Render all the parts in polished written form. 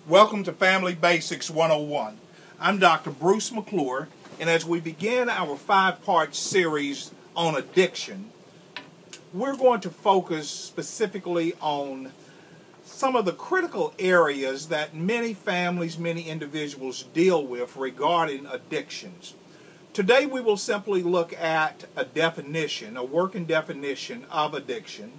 Welcome to Family Basics 101. I'm Dr. Bruce McClure, and as we begin our 5-part series on addiction, we're going to focus specifically on some of the critical areas that many families, many individuals deal with regarding addictions. Today we will simply look at a definition, a working definition of addiction.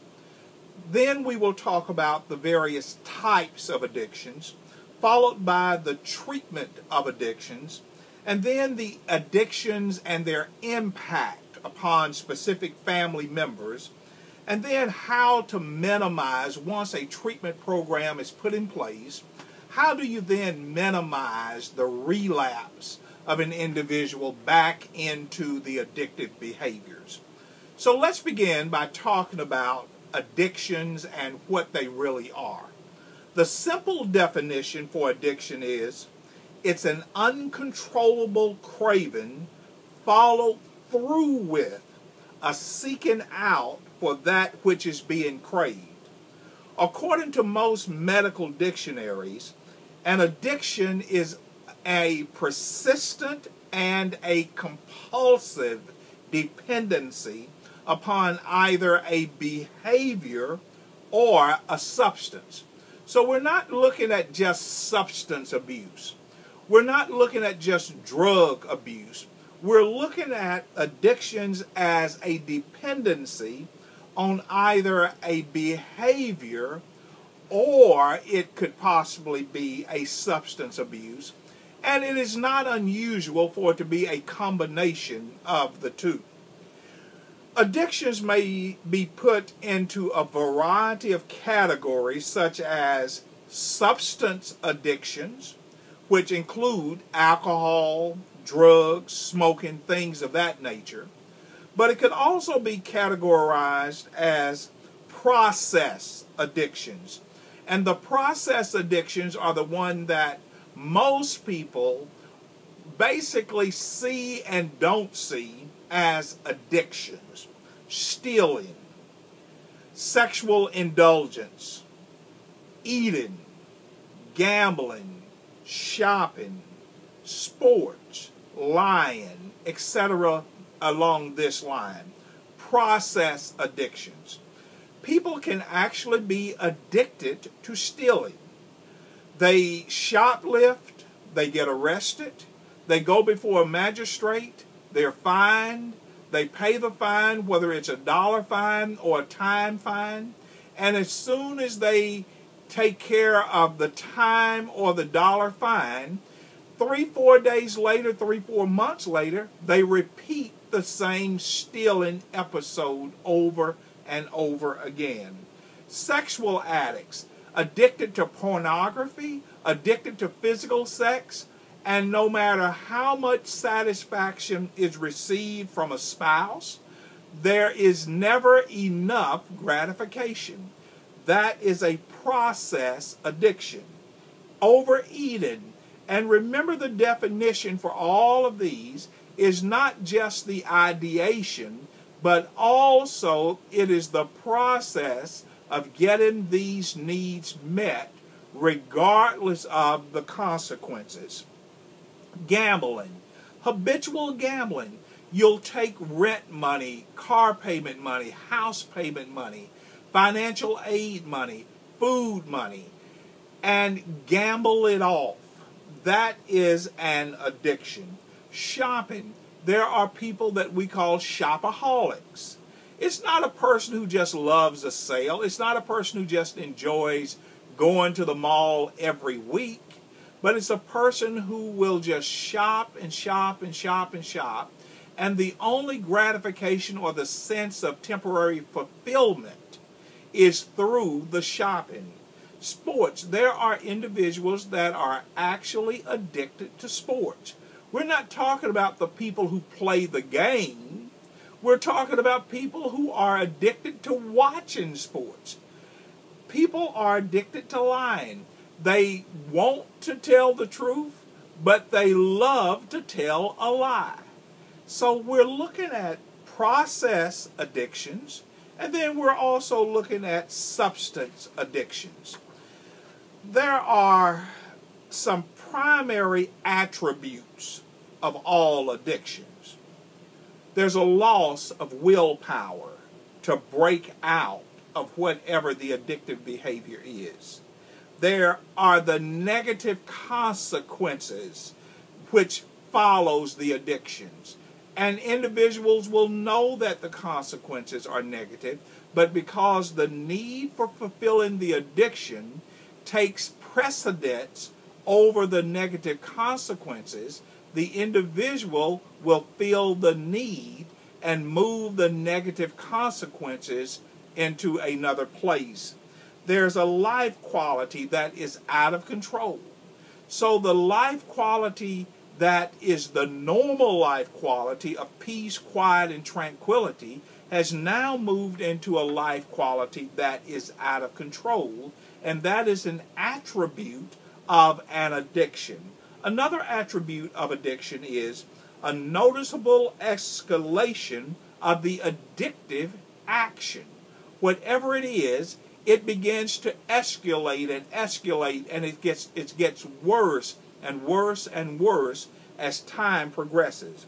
Then we will talk about the various types of addictions, followed by the treatment of addictions, and then the addictions and their impact upon specific family members, and then how to minimize, once a treatment program is put in place, how do you then minimize the relapse of an individual back into the addictive behaviors. So let's begin by talking about addictions and what they really are. The simple definition for addiction is it's an uncontrollable craving followed through with a seeking out for that which is being craved. According to most medical dictionaries, an addiction is a persistent and a compulsive dependency upon either a behavior or a substance. So we're not looking at just substance abuse. We're not looking at just drug abuse. We're looking at addictions as a dependency on either a behavior or it could possibly be a substance abuse. And it is not unusual for it to be a combination of the two. Addictions may be put into a variety of categories, such as substance addictions, which include alcohol, drugs, smoking, things of that nature. But it could also be categorized as process addictions. And the process addictions are the one that most people basically see and don't see as addictions. Stealing, sexual indulgence, eating, gambling, shopping, sports, lying, etc. along this line. Process addictions. People can actually be addicted to stealing. They shoplift, they get arrested, they go before a magistrate, they're fined, they pay the fine, whether it's $1 fine or a time fine, and as soon as they take care of the time or the $1 fine, 3-4 days later, 3-4 months later, they repeat the same stealing episode over and over again. Sexual addicts, addicted to pornography, addicted to physical sex, and no matter how much satisfaction is received from a spouse, there is never enough gratification. That is a process addiction. Overeating, and remember the definition for all of these is not just the ideation, but also it is the process of getting these needs met regardless of the consequences. Gambling, habitual gambling. You'll take rent money, car payment money, house payment money, financial aid money, food money, and gamble it off. That is an addiction. Shopping. There are people that we call shopaholics. It's not a person who just loves a sale. It's not a person who just enjoys going to the mall every week. But it's a person who will just shop and shop and shop and shop. And the only gratification or the sense of temporary fulfillment is through the shopping. Sports. There are individuals that are actually addicted to sports. We're not talking about the people who play the game. We're talking about people who are addicted to watching sports. People are addicted to lying. They want to tell the truth, but they love to tell a lie. So we're looking at process addictions, and then we're also looking at substance addictions. There are some primary attributes of all addictions. There's a loss of willpower to break out of whatever the addictive behavior is. There are the negative consequences which follows the addictions. And individuals will know that the consequences are negative, but because the need for fulfilling the addiction takes precedence over the negative consequences, the individual will feel the need and move the negative consequences into another place. There's a life quality that is out of control. So the life quality that is the normal life quality of peace, quiet, and tranquility has now moved into a life quality that is out of control, and that is an attribute of an addiction. Another attribute of addiction is a noticeable escalation of the addictive action. Whatever it is, it begins to escalate, and it gets worse and worse and worse as time progresses.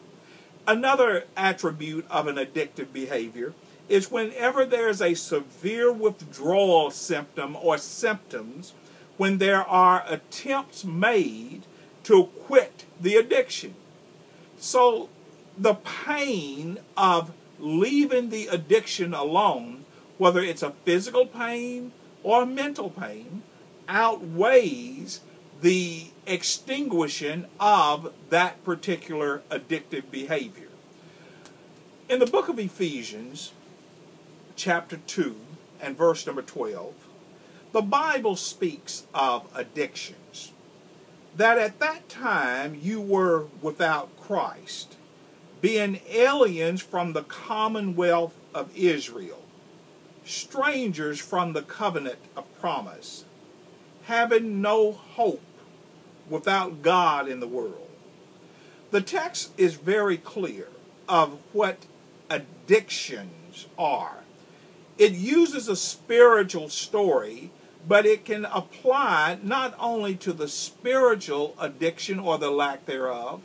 Another attribute of an addictive behavior is whenever there's a severe withdrawal symptom or symptoms, when there are attempts made to quit the addiction. So the pain of leaving the addiction alone, whether it's a physical pain or a mental pain, outweighs the extinguishing of that particular addictive behavior. In the book of Ephesians, chapter 2 and verse number 12, the Bible speaks of addictions. That at that time you were without Christ, being aliens from the commonwealth of Israel, strangers from the covenant of promise, having no hope, without God in the world. The text is very clear of what addictions are. It uses a spiritual story, but it can apply not only to the spiritual addiction or the lack thereof,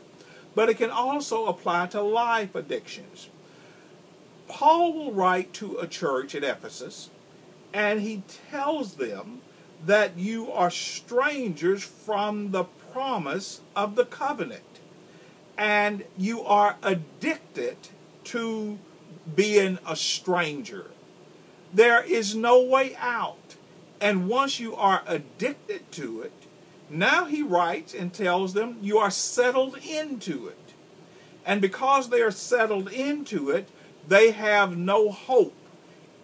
but it can also apply to life addictions. Paul will write to a church at Ephesus, and he tells them that you are strangers from the promise of the covenant, and you are addicted to being a stranger. There is no way out, and once you are addicted to it, now he writes and tells them you are settled into it, and because they are settled into it, they have no hope.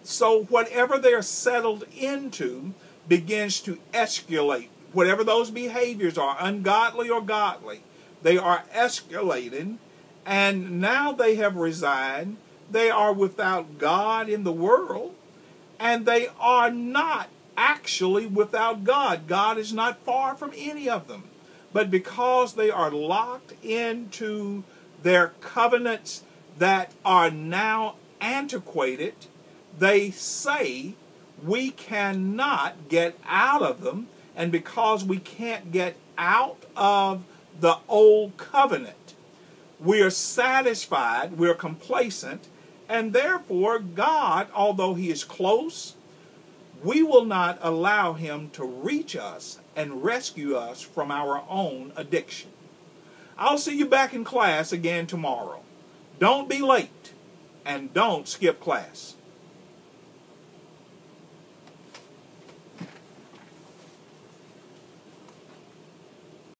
So whatever they are settled into begins to escalate. Whatever those behaviors are, ungodly or godly, they are escalating, and now they have resigned. They are without God in the world, and they are not actually without God. God is not far from any of them. But because they are locked into their covenants that are now antiquated, they say, we cannot get out of them, and because we can't get out of the old covenant, we are satisfied, we're complacent, and therefore God, although he is close, we will not allow him to reach us and rescue us from our own addiction. I'll see you back in class again tomorrow. Don't be late, and don't skip class.